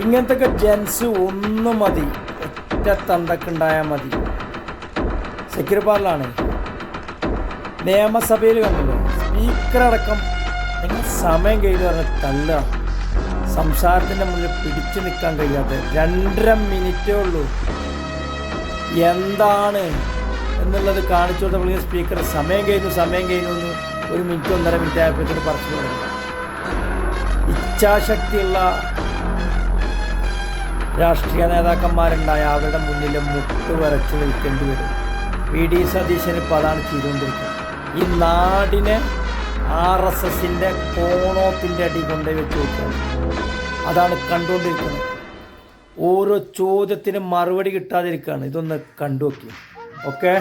ഇങ്ങനത്തെ ജെൻസ് ഒന്ന് മതി, ഒറ്റ തന്തക്കുണ്ടായാൽ മതി. സെക്യൂരിറ്റി പാർലാണ് നിയമസഭയിൽ കണ്ടല്ലോ, സ്പീക്കറടക്കം നിങ്ങൾ സമയം കഴിഞ്ഞ് പറഞ്ഞ തള്ളുക. സംസാരത്തിൻ്റെ മുന്നിൽ പിടിച്ചു നിൽക്കാൻ കഴിയാതെ 2.5 മിനിറ്റേ ഉള്ളൂ. എന്താണ് എന്നുള്ളത് കാണിച്ചു കൊടുത്ത സ്പീക്കർ സമയം കഴിഞ്ഞു എന്ന് 1 മിനിറ്റ് 1.5 മിനിറ്റ് ആയപ്പോഴത്തേക്ക് പറഞ്ഞു തുടങ്ങി. ഇച്ഛാശക്തിയുള്ള രാഷ്ട്രീയ നേതാക്കന്മാരുണ്ടായ അവരുടെ മുന്നിൽ മുട്ട് വരച്ച് നിൽക്കേണ്ടി വരും. PD സതീശൻ ഇപ്പോൾ അതാണ് ചെയ്തുകൊണ്ടിരിക്കുന്നത്. ഈ നാടിനെ RSSൻ്റെ കോണോത്തിൻ്റെ അടി കൊണ്ടേ വെച്ച് നോക്കുകയാണ്. അതാണ് കണ്ടുകൊണ്ടിരിക്കുന്നത്. ഓരോ ചോദ്യത്തിനും മറുപടി കിട്ടാതിരിക്കുകയാണ്. ഇതൊന്ന് കണ്ടുനോക്കി. ഓക്കെ,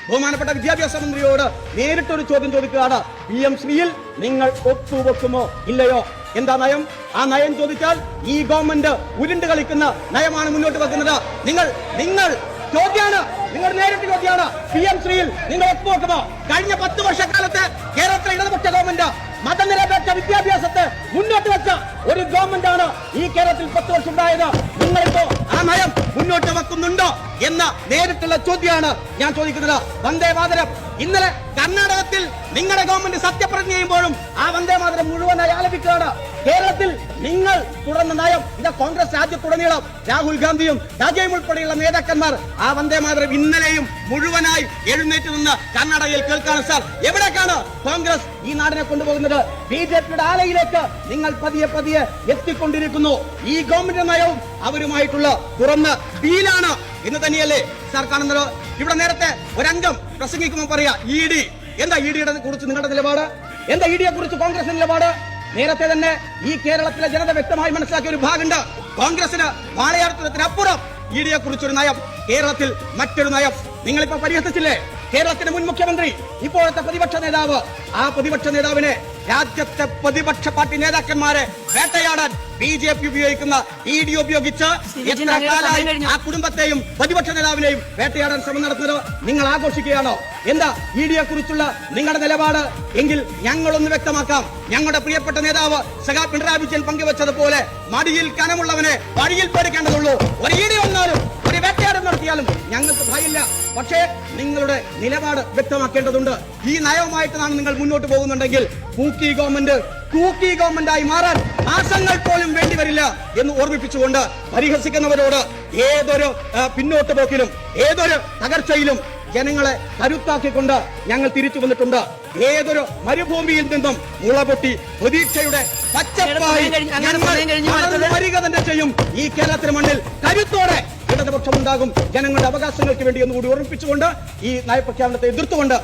ബഹുമാനപ്പെട്ട വിദ്യാഭ്യാസ മന്ത്രിയോട് നേരിട്ടൊരു ചോദ്യം ചോദിക്കുകയാണ്. PM ശ്രീയിൽ നിങ്ങൾ ഒത്തുവെക്കുമോ ഇല്ലയോ? എന്താ നയം? ആ നയം ചോദിച്ചാൽ ഈ ഗവൺമെന്റ് ഉരുണ്ട് കളിക്കുന്ന നയമാണ് മുന്നോട്ട് വെക്കുന്നത്. നിങ്ങൾ ചോദ്യമാണ്, നിങ്ങൾ നേരിട്ട് ചോദ്യമാണ്. PM ശ്രീയിൽ നിങ്ങൾ ഒത്തുവെക്കുമോ? കഴിഞ്ഞ 10 വർഷക്കാലത്ത് കേരളത്തിലെ ഇടതുപക്ഷ ഗവൺമെന്റ് മതനിരപേക്ഷ വിദ്യാഭ്യാസത്തെ മുന്നോട്ട് വെച്ച ഒരു ഗവൺമെന്റ് ആണ് ഈ കേരളത്തിൽ 10 വർഷം ഉണ്ടായത്. നിങ്ങളിപ്പോ ആ നയം മുന്നോട്ട് വെക്കുന്നുണ്ടോ എന്ന നേരിട്ടുള്ള ചോദ്യമാണ് ഞാൻ ചോദിക്കുന്നത്. വന്ദേ മാതരം ഇന്നലെ കർണാടകത്തിൽ നിങ്ങളുടെ ഗവൺമെന്റ് സത്യപ്രതിജ്ഞ ചെയ്യുമ്പോഴും ആ വന്ദേ മാതരം മുഴുവനായി ആലപിക്കുകയാണ്. കേരളത്തിൽ നിങ്ങൾ തുടർന്ന നയം ഇത് കോൺഗ്രസ് രാജ്യത്തുടനീളം രാഹുൽ ഗാന്ധിയും രാജയും ഉൾപ്പെടെയുള്ള നേതാക്കന്മാർ ആ വന്ദേ മാതരം ഇന്നലെയും മുഴുവനായി എഴുന്നേറ്റ് നിന്ന് കർണാടകയിൽ കേൾക്കാണ്. സാർ, എവിടേക്കാണ് കോൺഗ്രസ് ഈ നാടിനെ കൊണ്ടുപോകുന്നത്? BJPയുടെ ആലയിലേക്ക് നിങ്ങൾ പതിയെ എത്തിക്കൊണ്ടിരിക്കുന്നു. ഈ ഗവൺമെന്റ് നയവും അവരുമായിട്ടുള്ള തുറന്ന ഡീലാണ് എന്ന് തന്നെയല്ലേ സാർ കാണുന്നത്? ഇവിടെ നേരത്തെ ഒരംഗം പ്രസംഗിക്കുമ്പോൾ പറയാ ED. എന്താ EDയെ കുറിച്ച് നിങ്ങളുടെ നിലപാട്? എന്താ EDയെ കുറിച്ച് കോൺഗ്രസിന്റെ നിലപാട്? നേരത്തെ തന്നെ ഈ കേരളത്തിലെ ജനത വ്യക്തമായി മനസ്സിലാക്കിയ ഒരു ഭാഗമുണ്ട്. കോൺഗ്രസിന് വാളയാർത്ഥത്തിനപ്പുറം EDയെ കുറിച്ചൊരു നയം, കേരളത്തിൽ മറ്റൊരു നയം. നിങ്ങളിപ്പോ പരിഹസിച്ചില്ലേ കേരളത്തിന്റെ മുൻ മുഖ്യമന്ത്രി, ഇപ്പോഴത്തെ പ്രതിപക്ഷ നേതാവ്? ആ പ്രതിപക്ഷ നേതാവിനെ രാജ്യത്തെ പ്രതിപക്ഷ പാർട്ടി നേതാക്കന്മാരെ വേട്ടയാടാൻ BJP ഉപയോഗിക്കുന്ന ED ഉപയോഗിച്ച് എത്ര കാലമായി ആ കുടുംബത്തെയും പ്രതിപക്ഷ നേതാവിനെയും വേട്ടയാടാൻ ശ്രമം നടത്തുന്നത് നിങ്ങൾ ആഘോഷിക്കുകയാണോ? എന്താ EDയെ കുറിച്ചുള്ള നിങ്ങളുടെ നിലപാട് എങ്കിൽ ഞങ്ങളൊന്ന് വ്യക്തമാക്കാം. ഞങ്ങളുടെ പ്രിയപ്പെട്ട നേതാവ് സഖാ പിണറായി വിജയൻ പങ്കുവച്ചതുപോലെ മടിയിൽ കനമുള്ളവനെ വഴിയിൽ പേടിക്കേണ്ടതുള്ളൂ. ഒരു ED വന്നാലും ഒരു വേട്ടയാടം നടത്തിയാലും ഞങ്ങൾക്ക് ഭയമില്ല. പക്ഷേ നിങ്ങളുടെ നിലപാട് വ്യക്തമാക്കേണ്ടതുണ്ട്. ഈ നയവുമായിട്ടാണ് നിങ്ങൾ മുന്നോട്ട് പോകുന്നുണ്ടെങ്കിൽ കൂക്കി ഗവൺമെന്റായി മാറാൻ മാസങ്ങൾ പോലും വേണ്ടിവരില്ല എന്ന് ഓർമ്മിപ്പിച്ചുകൊണ്ട് പരിഹസിക്കുന്നവരോട് ഏതൊരു പിന്നോട്ട് പോക്കിലും ഏതൊരു തകർച്ചയിലും ജനങ്ങളെ കരുത്താക്കിക്കൊണ്ട് ഞങ്ങൾ തിരിച്ചു വന്നിട്ടുണ്ട്. ഏതൊരു മരുഭൂമിയിൽ നിന്നും മുളപൊട്ടി പ്രതീക്ഷയുടെ പച്ചപ്പായി വരിക തന്നെ ചെയ്യും. ഈ കേരളത്തിന് മണ്ണിൽ കരുത്തോടെ ഇടതുപക്ഷമുണ്ടാകും. ജനങ്ങളുടെ അവകാശങ്ങൾക്ക് വേണ്ടി എന്നുകൂടി ഓർമ്മിപ്പിച്ചുകൊണ്ട് ഈ നയപ്രഖ്യാപനത്തെ എതിർത്തുകൊണ്ട്